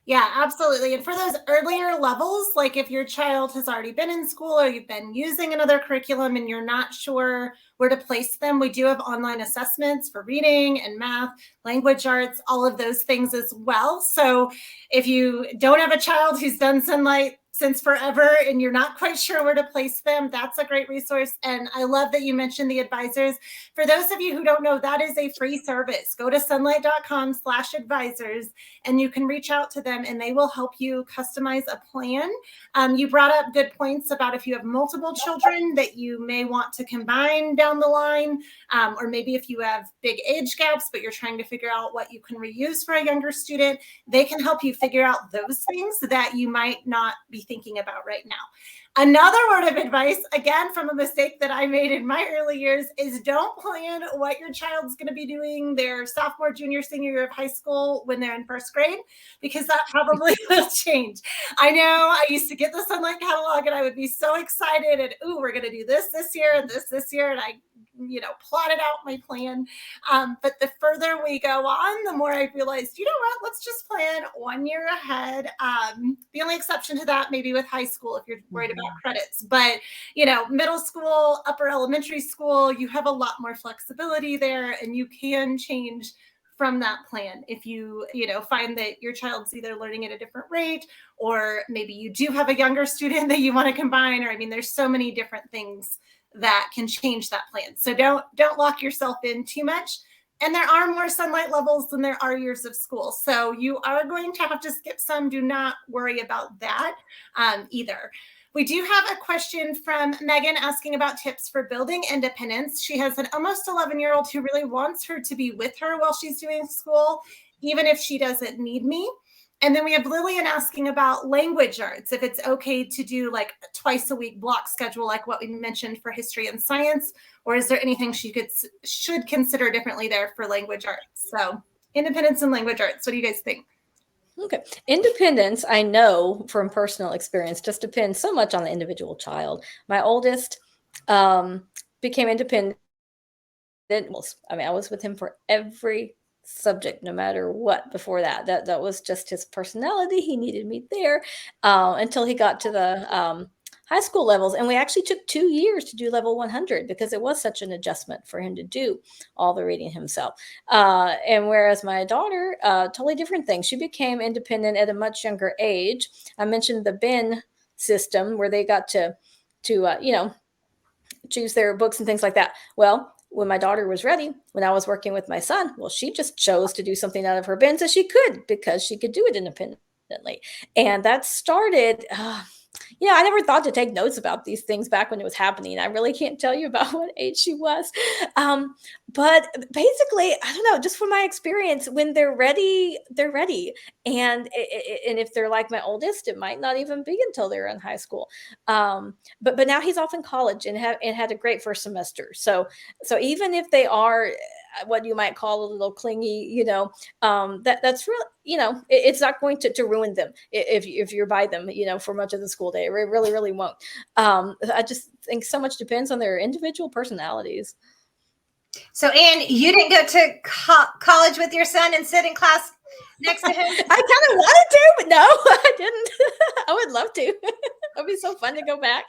Yeah, absolutely. And for those earlier levels, like if your child has already been in school or you've been using another curriculum and you're not sure where to place them, we do have online assessments for reading and math, language arts, all of those things as well. So if you don't have a child who's done Sonlight since forever and you're not quite sure where to place them, that's a great resource. And I love that you mentioned the advisors. For those of you who don't know, that is a free service. Go to sonlight.com/advisors and you can reach out to them and they will help you customize a plan. You brought up good points about if you have multiple children that you may want to combine down the line, or maybe if you have big age gaps, but you're trying to figure out what you can reuse for a younger student, they can help you figure out those things that you might not be thinking about right now. Another word of advice, again, from a mistake that I made in my early years, is don't plan what your child's going to be doing their sophomore, junior, senior year of high school when they're in first grade, because that probably will change. I know I used to get the Sonlight catalog and I would be so excited and, ooh, we're going to do this year and this year. And I plotted out my plan. But the further we go on, the more I realized, you know what, let's just plan 1 year ahead. The only exception to that maybe with high school, if you're worried about credits, but middle school, upper elementary school, you have a lot more flexibility there and you can change from that plan. If you find that your child's either learning at a different rate, or maybe you do have a younger student that you want to combine, or there's so many different things that can change that plan. So don't lock yourself in too much. And there are more Sonlight levels than there are years of school. So you are going to have to skip some. Do not worry about that either. We do have a question from Megan asking about tips for building independence. She has an almost 11-year-old who really wants her to be with her while she's doing school, even if she doesn't need me. And then we have Lillian asking about language arts, if it's okay to do like a twice a week block schedule, like what we mentioned for history and science, or is there anything she should consider differently there for language arts? So independence and language arts, what do you guys think? Okay. Independence, I know from personal experience, just depends so much on the individual child. My oldest became independent. I was with him for every subject, no matter what. Before that was just his personality. He needed me there until he got to the high school levels, and we actually took 2 years to do level 100 because it was such an adjustment for him to do all the reading himself. And whereas my daughter, totally different thing. She became independent at a much younger age. I mentioned the bin system where they got to choose their books and things like that. Well, when my daughter was ready, when I was working with my son, well, she just chose to do something out of her bins as she could because she could do it independently. And that started, I never thought to take notes about these things back when it was happening. I really can't tell you about what age she was. But basically, I don't know, just from my experience, when they're ready, they're ready. And if they're like my oldest, it might not even be until they're in high school. But now he's off in college and had a great first semester. So even if they are what you might call a little clingy, that's real, it's not going to ruin them if you're by them, for much of the school day. It really, really won't. I just think so much depends on their individual personalities. So, Anne, you didn't go to college with your son and sit in class next to him? I kind of wanted to, but no, I didn't. I would love to. It'd be so fun to go back.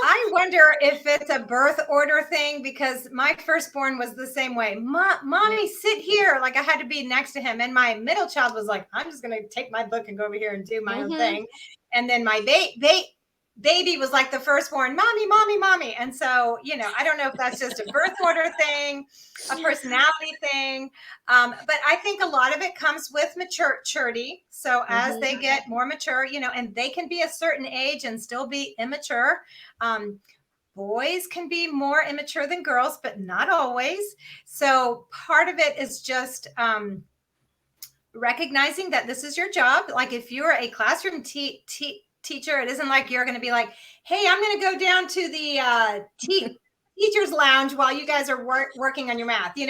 I wonder if it's a birth order thing, because my firstborn was the same way. Mommy, sit here. Like I had to be next to him. And my middle child was like, I'm just going to take my book and go over here and do my own thing. And then my baby was like the firstborn, mommy, mommy, mommy. And so, I don't know if that's just a birth order thing, a personality thing. But I think a lot of it comes with maturity. So as they get more mature, and they can be a certain age and still be immature. Boys can be more immature than girls, but not always. So part of it is just recognizing that this is your job. Like if you're a classroom teacher, it isn't like you're going to be like, hey, I'm going to go down to the teacher's lounge while you guys are working on your math. You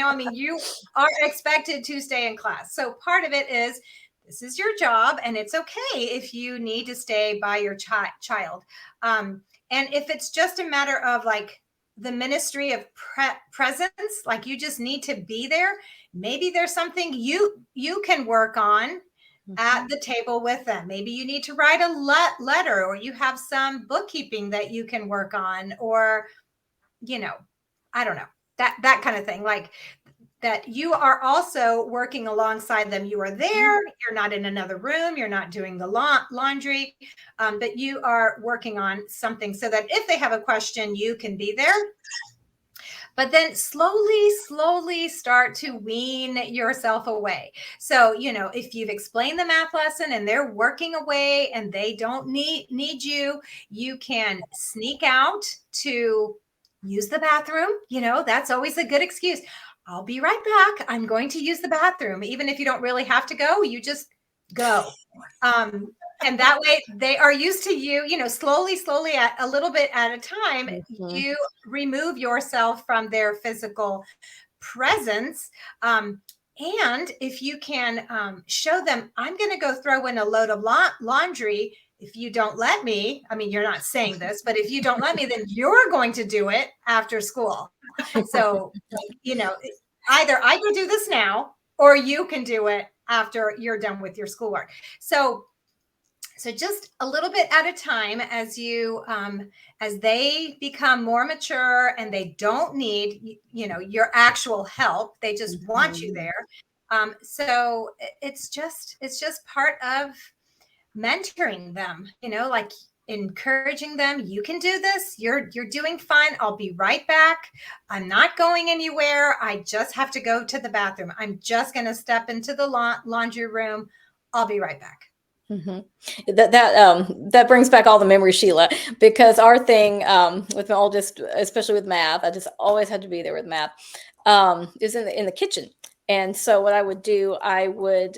are expected to stay in class. So part of it is this is your job, and it's okay if you need to stay by your child. And if it's just a matter of like the ministry of presence, like you just need to be there, maybe there's something you can work on at the table with them. Maybe you need to write a letter, or you have some bookkeeping that you can work on, or, I don't know, that kind of thing. Like that you are also working alongside them. You are there. You're not in another room. You're not doing the laundry, but you are working on something so that if they have a question, you can be there. But then slowly start to wean yourself away. So, if you've explained the math lesson and they're working away and they don't need you, you can sneak out to use the bathroom. That's always a good excuse. I'll be right back. I'm going to use the bathroom. Even if you don't really have to go, you just go. And that way they are used to you, slowly, a little bit at a time, you remove yourself from their physical presence. And if you can show them, I'm going to go throw in a load of laundry. If you don't let me, you're not saying this, but if you don't let me, then you're going to do it after school. So, either I can do this now, or you can do it after you're done with your schoolwork. So just a little bit at a time, as as they become more mature and they don't need, your actual help. They just want you there. So it's just part of mentoring them, like encouraging them. You can do this. You're doing fine. I'll be right back. I'm not going anywhere. I just have to go to the bathroom. I'm just going to step into the laundry room. I'll be right back. That brings back all the memories, Sheila, because our thing with my oldest, especially with math, I just always had to be there with math, is in the kitchen. And so what I would do, I would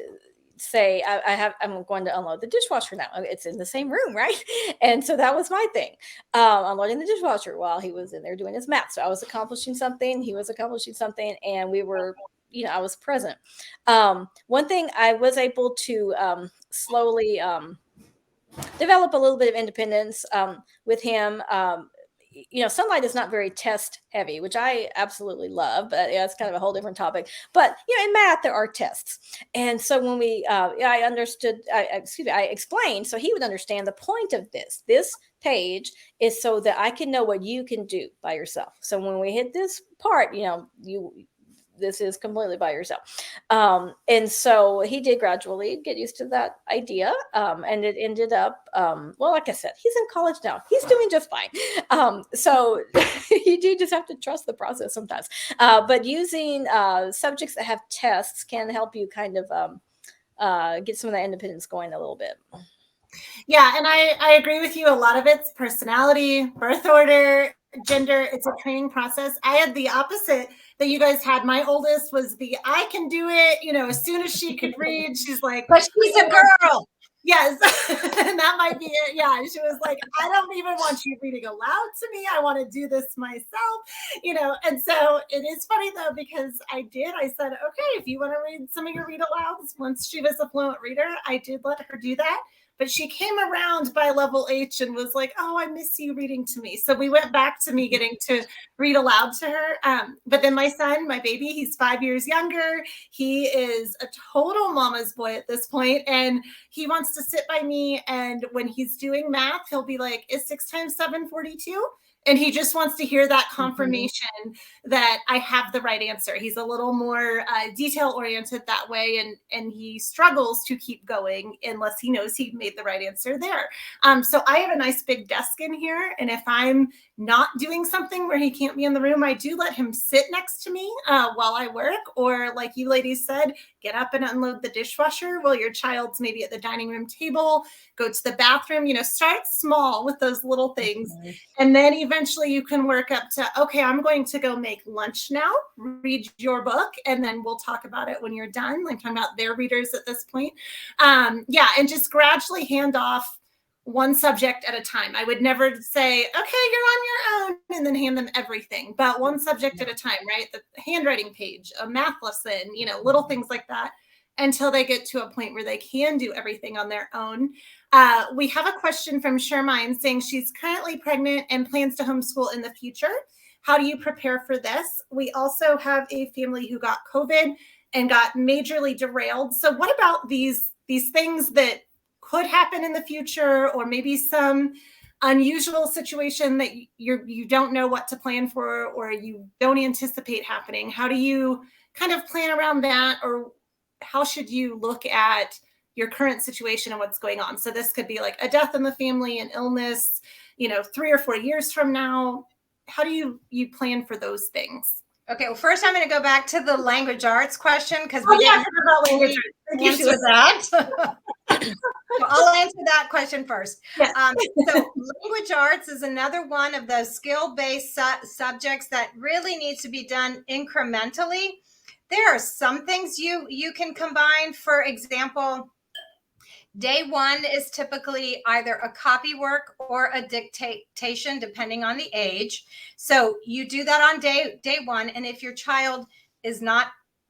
say, I'm going to unload the dishwasher now. It's in the same room, right? And so that was my thing, unloading the dishwasher while he was in there doing his math. So I was accomplishing something, he was accomplishing something, and we were, I was present. One thing I was able to slowly develop a little bit of independence with him. Sonlight is not very test heavy, which I absolutely love, but it's kind of a whole different topic. But in math there are tests, and so when I explained, so he would understand the point of this page is so that I can know what you can do by yourself. So when we hit this part, this is completely by yourself. And so he did gradually get used to that idea. And it ended up, like I said, he's in college now. He's doing just fine. So you do just have to trust the process sometimes. But using subjects that have tests can help you kind of get some of that independence going a little bit. Yeah, and I agree with you. A lot of it's personality, birth order, gender. It's a training process. I had the opposite that you guys had. My oldest was I can do it. As soon as she could read, she's like, but she's a girl. Yes. And that might be it. Yeah. She was like, I don't even want you reading aloud to me. I want to do this myself, And so it is funny though, because I said, okay, if you want to read some of your read alouds, once she was a fluent reader, I did let her do that. but she came around by level H and was like, oh, I miss you reading to me. So we went back to me getting to read aloud to her. But then my son, my baby, he's 5 years younger. He is a total mama's boy at this point, and he wants to sit by me. And when he's doing math, he'll be like, is 6 times 7 42? And he just wants to hear that confirmation that I have the right answer. He's a little more detail oriented that way, and he struggles to keep going unless he knows he made the right answer there. So I have a nice big desk in here, and if I'm not doing something where he can't be in the room, I do let him sit next to me while I work, or like you ladies said, get up and unload the dishwasher while your child's maybe at the dining room table, go to the bathroom, start small with those little things. And then eventually you can work up to, okay, I'm going to go make lunch now, read your book, and then we'll talk about it when you're done. Like, talking about their readers at this point. And just gradually hand off one subject at a time. I would never say, okay, you're on your own, and then hand them everything, but one subject at a time, right? The handwriting page, a math lesson, little things like that, until they get to a point where they can do everything on their own. We have a question from Shermine saying she's currently pregnant and plans to homeschool in the future. How do you prepare for this? We also have a family who got COVID and got majorly derailed. So what about these things that could happen in the future, or maybe some unusual situation that you don't know what to plan for, or you don't anticipate happening? How do you kind of plan around that, or how should you look at your current situation and what's going on? So this could be like a death in the family, an illness, 3 or 4 years from now. How do you plan for those things? Okay, well, first I'm going to go back to the language arts question, because we didn't about language arts. Answer that. I'll answer that question first. Yes. So language arts is another one of those skill-based subjects that really needs to be done incrementally. There are some things you can combine. For example, day one is typically either a copy work or a dictation, depending on the age. So you do that on day one. And if your child is not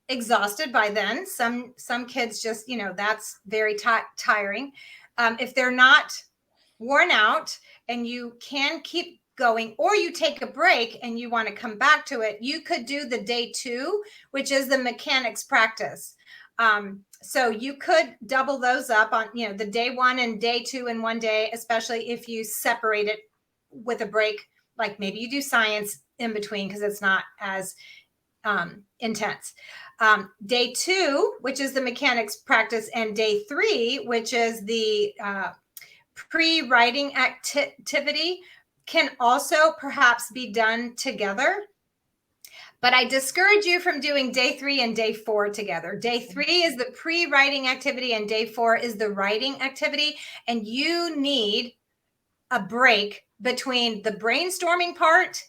exhausted by then, some kids just, that's very tiring. If they're not worn out and you can keep going, or you take a break and you want to come back to it, you could do the day two, which is the mechanics practice. So you could double those up on, the day one and day two in one day, especially if you separate it with a break, like maybe you do science in between because it's not as intense. Day two, which is the mechanics practice, and day three, which is the pre-writing activity, can also perhaps be done together. But I discourage you from doing day 3 and day 4 together. Day 3 is the pre-writing activity and day 4 is the writing activity. And you need a break between the brainstorming part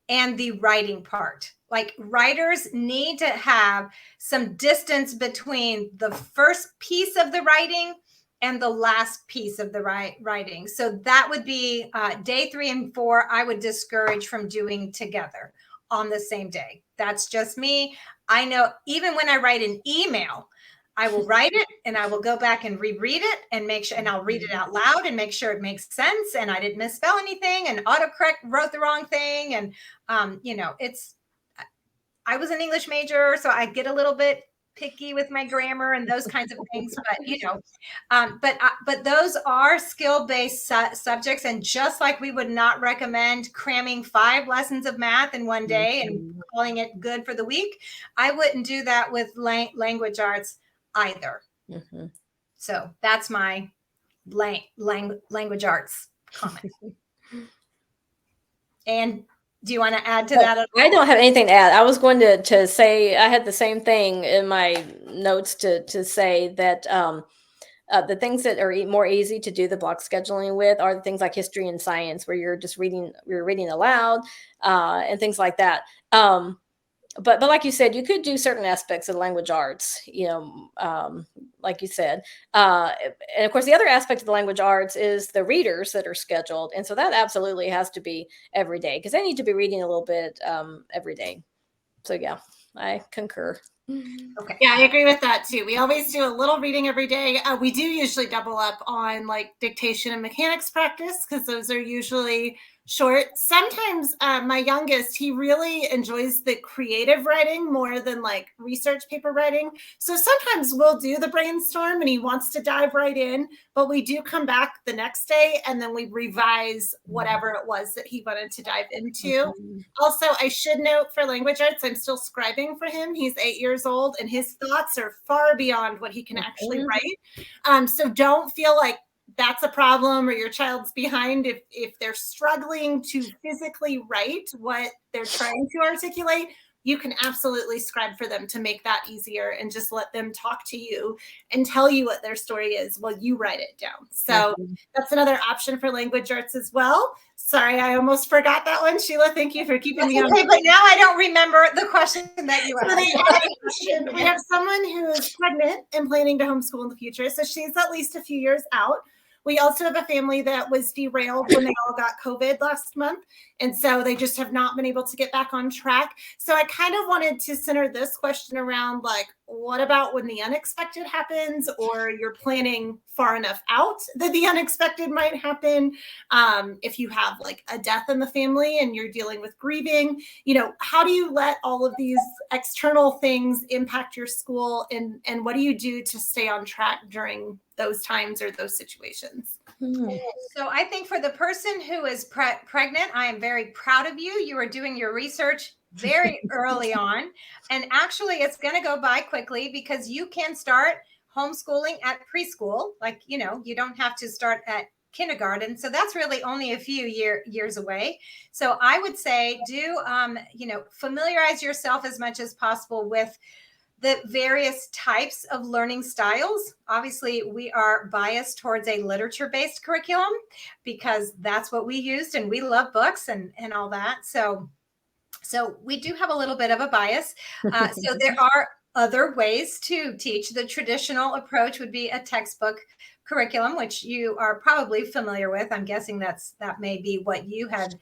and the writing part. Like, writers need to have some distance between the first piece of the writing and the last piece of the writing. So that would be day 3 and 4, I would discourage from doing together on the same day. That's just me. I know even when I write an email, I will write it and I will go back and reread it and make sure, and I'll read it out loud and make sure it makes sense and I didn't misspell anything and autocorrect wrote the wrong thing. And, I was an English major, so I get a little bit picky with my grammar and those kinds of things, but those are skill-based subjects. And just like we would not recommend cramming 5 lessons of math in one day and calling it good for the week, I wouldn't do that with language arts either. So that's my language arts comment. And do you want to add to that? I don't have anything to add. I was going to say I had the same thing in my notes to say that the things that are more easy to do the block scheduling with are the things like history and science, where you're reading aloud and things like that. But like you said, you could do certain aspects of language arts, like you said. And of course, the other aspect of the language arts is the readers that are scheduled. And so that absolutely has to be every day, because they need to be reading a little bit every day. So yeah, I concur. Okay. Yeah, I agree with that too. We always do a little reading every day. We do usually double up on like dictation and mechanics practice because those are usually short. Sometimes my youngest, he really enjoys the creative writing more than like research paper writing. So sometimes we'll do the brainstorm and he wants to dive right in, but we do come back the next day and then we revise whatever it was that he wanted to dive into. Also, I should note for language arts, I'm still scribing for him. He's 8 years old and his thoughts are far beyond what he can actually write. So don't feel like that's a problem or your child's behind if they're struggling to physically write what they're trying to articulate. You can absolutely scribe for them to make that easier and just let them talk to you and tell you what their story is while you write it down. So that's another option for language arts as well. Sorry, I almost forgot that one. Sheila, thank you for keeping me on. Okay, but now I don't remember the question that you So asked. the other question, we have someone who is pregnant and planning to homeschool in the future. So she's at least a few years out. We also have a family that was derailed when they all got COVID last month. And so they just have not been able to get back on track. So I kind of wanted to center this question around like, what about when the unexpected happens or you're planning far enough out that the unexpected might happen? If you have like a death in the family and you're dealing with grieving, how do you let all of these external things impact your school and what do you do to stay on track during those times or those situations? So I think for the person who is pregnant, I am very proud of you. You are doing your research very early on. And actually, it's going to go by quickly because you can start homeschooling at preschool. Like, you don't have to start at kindergarten. So that's really only a few years away. So I would say familiarize yourself as much as possible with the various types of learning styles. Obviously, we are biased towards a literature-based curriculum because that's what we used and we love books and all that. So we do have a little bit of a bias. So there are other ways to teach. The traditional approach would be a textbook curriculum, which you are probably familiar with. I'm guessing that may be what you had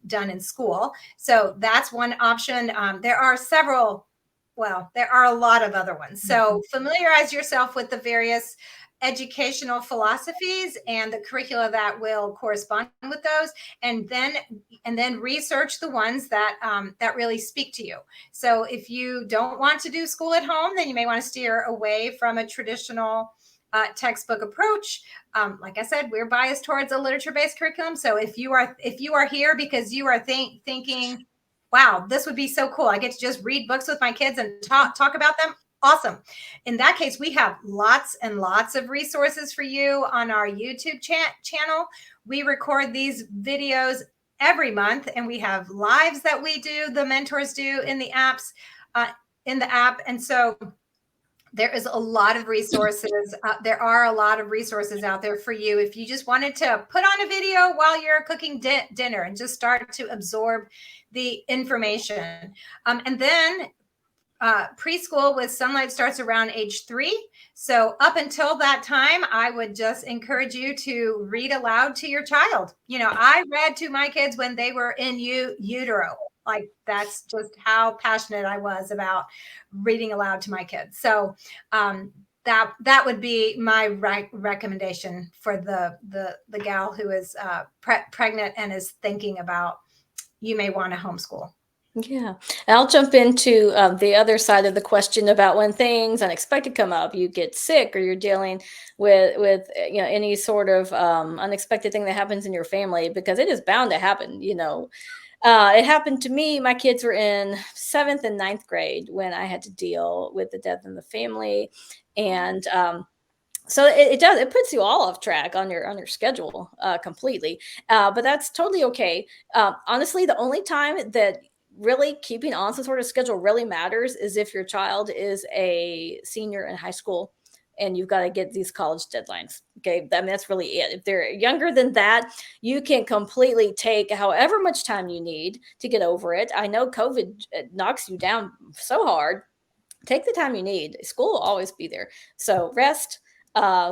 done in school. So that's one option. There are a lot of other ones. So familiarize yourself with the various educational philosophies and the curricula that will correspond with those, and then research the ones that really speak to you. So if you don't want to do school at home, then you may want to steer away from a traditional textbook approach. Like I said, we're biased towards a literature-based curriculum. So if you are here because you are thinking, wow, this would be so cool, I get to just read books with my kids and talk about them. Awesome. In that case, we have lots and lots of resources for you on our YouTube channel. We record these videos every month and we have lives that we do, the mentors do in the apps, in the app. And so there is a lot of resources. There are a lot of resources out there for you. If you just wanted to put on a video while you're cooking dinner and just start to absorb the information. And then preschool with Sonlight starts around age 3. So up until that time, I would just encourage you to read aloud to your child. I read to my kids when they were in utero. Like that's just how passionate I was about reading aloud to my kids. So that would be my recommendation for the gal who is pregnant and is thinking about you may want to homeschool. Yeah, and I'll jump into the other side of the question about when things unexpected come up. You get sick, or you're dealing with any sort of unexpected thing that happens in your family, because it is bound to happen. It happened to me. My kids were in 7th and 9th grade when I had to deal with the death in the family, and so it puts you all off track on your schedule completely. But that's totally okay. Honestly, the only time that really keeping on some sort of schedule really matters is if your child is a senior in high school and you've got to get these college deadlines. Okay. That's really it. If they're younger than that, you can completely take however much time you need to get over it. I know COVID knocks you down so hard. Take the time you need. School will always be there. So rest,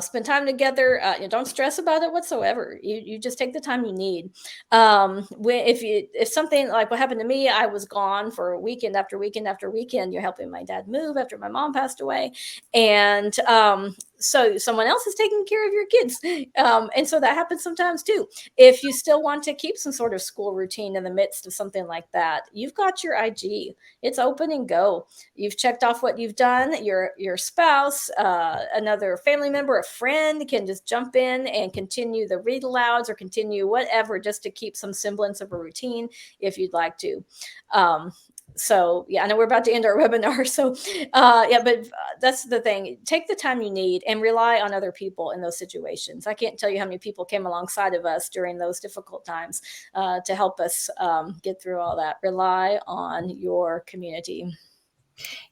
Spend time together. Don't stress about it whatsoever. You just take the time you need. If something like what happened to me, I was gone for weekend after weekend after weekend. You're helping my dad move after my mom passed away, and so someone else is taking care of your kids, and so that happens sometimes too. If you still want to keep some sort of school routine in the midst of something like that, you've got your IG. It's open and go. You've checked off what you've done. Your spouse, another family member, a friend can just jump in and continue the read alouds or continue whatever, just to keep some semblance of a routine if you'd like to. So yeah, I know we're about to end our webinar. So yeah, but that's the thing. Take the time you need and rely on other people in those situations. I can't tell you how many people came alongside of us during those difficult times to help us get through all that. Rely on your community.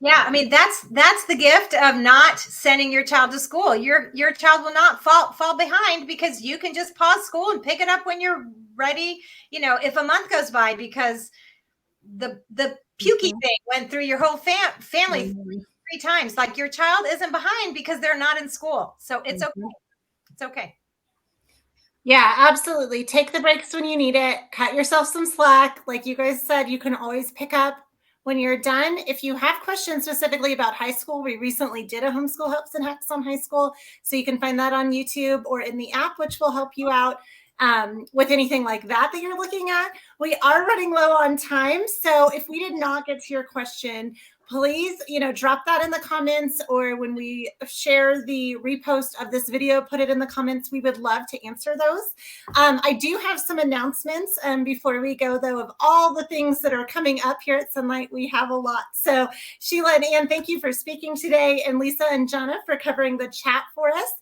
Yeah, I mean that's the gift of not sending your child to school. Your child will not fall behind because you can just pause school and pick it up when you're ready. You know, if a month goes by because the pukey thing went through your whole family 3 times, like your child isn't behind because they're not in school. So it's okay. It's okay. Yeah, absolutely. Take the breaks when you need it. Cut yourself some slack. Like you guys said, you can always pick up when you're done. If you have questions specifically about high school, we recently did a homeschool helps and hacks on high school. So you can find that on YouTube or in the app, which will help you out with anything like that you're looking at. We are running low on time. So if we did not get to your question, please, drop that in the comments, or when we share the repost of this video, put it in the comments. We would love to answer those. I do have some announcements before we go, though, of all the things that are coming up here at Sonlight. We have a lot. So Sheila and Ann, thank you for speaking today, and Lisa and Jonna for covering the chat for us.